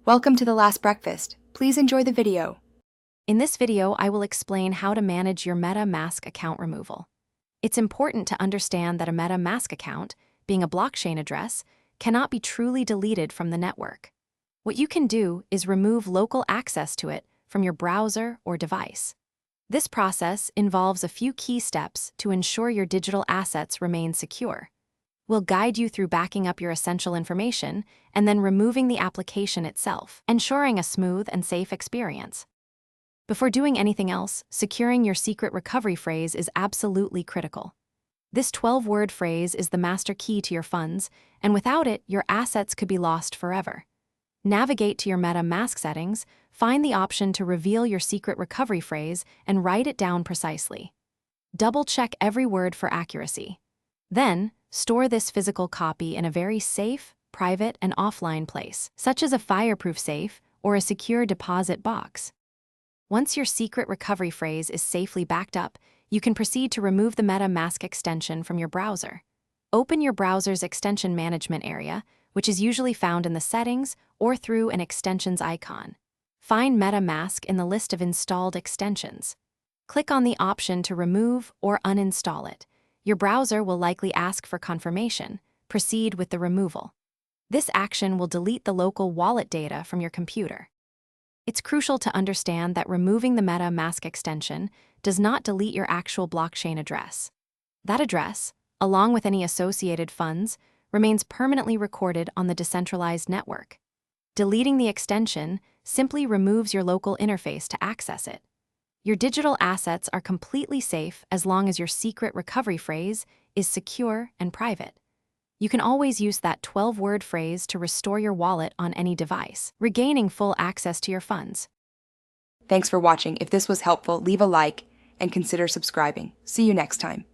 Welcome to The Last Breakfast. Please enjoy the video. In this video, I will explain how to manage your MetaMask account removal. It's important to understand that a MetaMask account, being a blockchain address, cannot be truly deleted from the network. What you can do is remove local access to it from your browser or device. This process involves a few key steps to ensure your digital assets remain secure. We'll guide you through backing up your essential information and then removing the application itself, ensuring a smooth and safe experience. Before doing anything else, securing your secret recovery phrase is absolutely critical. This 12-word phrase is the master key to your funds, and without it, your assets could be lost forever. Navigate to your MetaMask settings, find the option to reveal your secret recovery phrase, and write it down precisely. Double-check every word for accuracy. Then, store this physical copy in a very safe, private, and offline place, such as a fireproof safe or a secure deposit box. Once your secret recovery phrase is safely backed up, you can proceed to remove the MetaMask extension from your browser. Open your browser's extension management area, which is usually found in the settings or through an extensions icon. Find MetaMask in the list of installed extensions. Click on the option to remove or uninstall it. Your browser will likely ask for confirmation. Proceed with the removal. This action will delete the local wallet data from your computer. It's crucial to understand that removing the MetaMask extension does not delete your actual blockchain address. That address, along with any associated funds, remains permanently recorded on the decentralized network. Deleting the extension simply removes your local interface to access it. Your digital assets are completely safe as long as your secret recovery phrase is secure and private. You can always use that 12-word phrase to restore your wallet on any device, regaining full access to your funds. Thanks for watching. If this was helpful, leave a like and consider subscribing. See you next time.